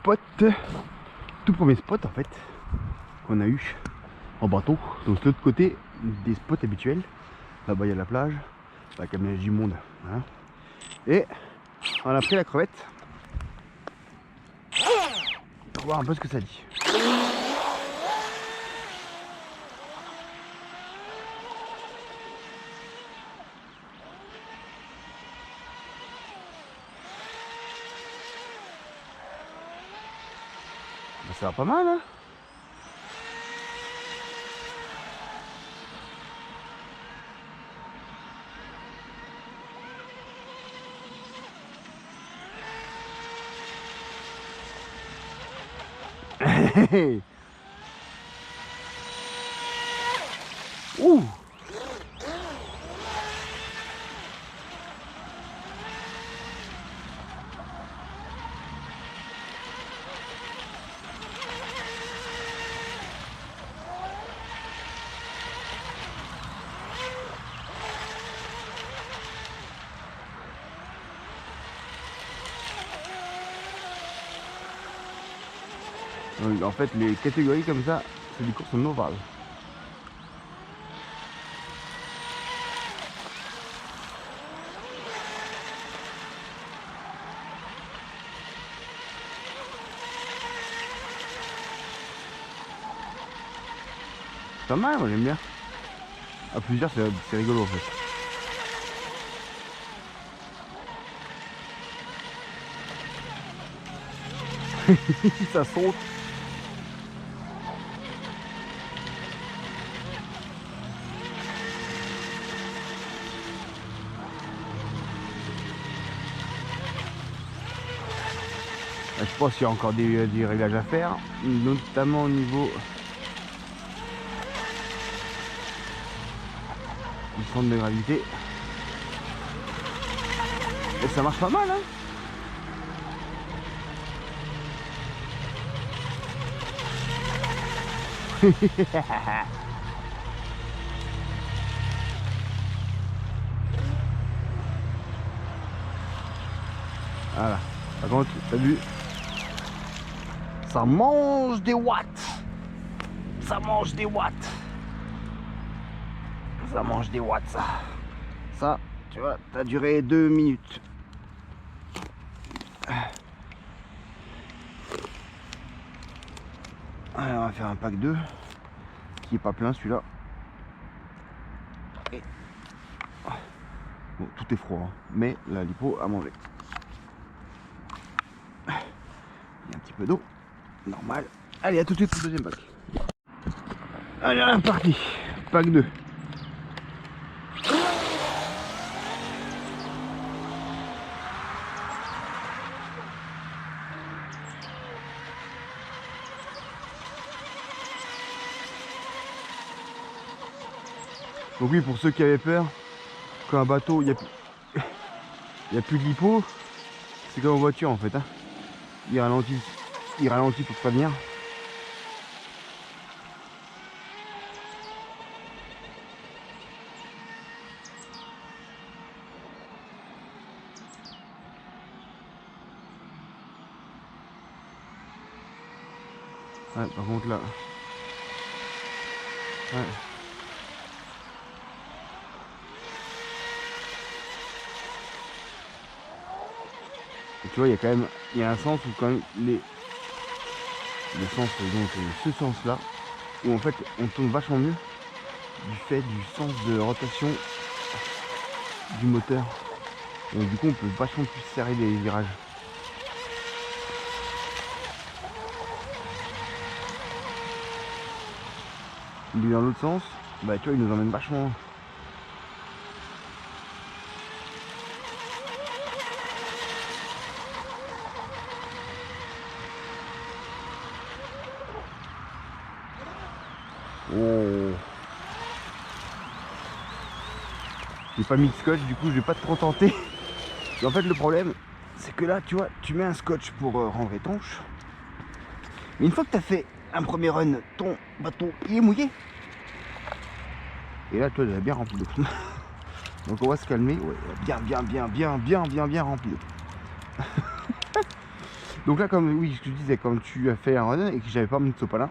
spot, tout premier spot en fait, qu'on a eu en bateau. Donc de l'autre côté des spots habituels. Là-bas il y a la plage, là comme il y a du monde. Hein. Et on a pris la crevette. Pour voir un peu ce que ça dit. Ça va pas mal hein. Ouh. Donc, en fait, les catégories comme ça, c'est des courses en ovale. Pas mal, moi j'aime bien. À plusieurs, c'est rigolo en fait. Ça saute. Je pense qu'il y a encore des réglages à faire, notamment au niveau du centre de gravité. Et ça marche pas mal hein. Voilà, par contre, t'as vu, ça mange des watts. Ça mange des watts. Ça mange des watts ça. Ça, tu vois, t'as duré 2 minutes. Allez, on va faire un pack 2 qui est pas plein celui-là. Et... bon, tout est froid, hein, mais la lipo a mangé. Il y a un petit peu d'eau, normal. Allez, à tout de suite pour le deuxième pack. Allez, on est parti. Pack 2. Donc oui, pour ceux qui avaient peur, quand un bateau, il n'y a plus de lipo, c'est comme en voiture en fait. Hein. Il ralentit pour prévenir. Ouais, par contre là... ouais. Et tu vois, il y a quand même, il y a un sens où quand même le sens, donc ce sens là, où en fait on tourne vachement mieux du fait du sens de rotation du moteur. Donc du coup on peut vachement plus serrer les virages. Lui dans l'autre sens, bah tu vois, il nous emmène vachement. Oh. J'ai pas mis de scotch, du coup je vais pas trop tenter. Et en fait le problème c'est que là tu vois, tu mets un scotch pour rendre étanche. Mais une fois que tu as fait un premier run, ton bateau il est mouillé. Et là toi il est bien rempli d'eau. Donc on va se calmer, ouais, bien rempli d'eau. Donc là, comme oui, ce que je disais, comme tu as fait un run et que j'avais pas mon sopalin,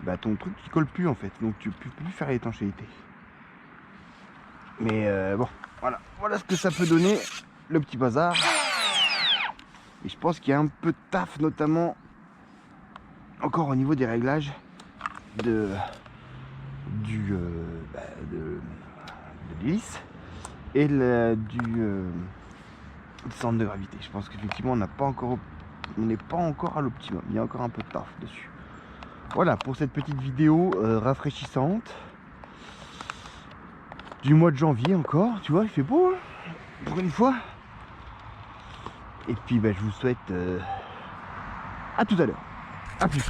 bah ton truc il colle plus en fait, donc tu peux plus faire l'étanchéité. Mais bon, voilà ce que ça peut donner, le petit bazar. Et je pense qu'il y a un peu de taf, notamment encore au niveau des réglages de l'hélice et du centre de gravité. Je pense qu'effectivement on n'est pas encore à l'optimum, il y a encore un peu de taf dessus. Voilà pour cette petite vidéo rafraîchissante du mois de janvier encore, tu vois, il fait beau hein, pour une fois. Et puis bah, je vous souhaite à tout à l'heure, à plus.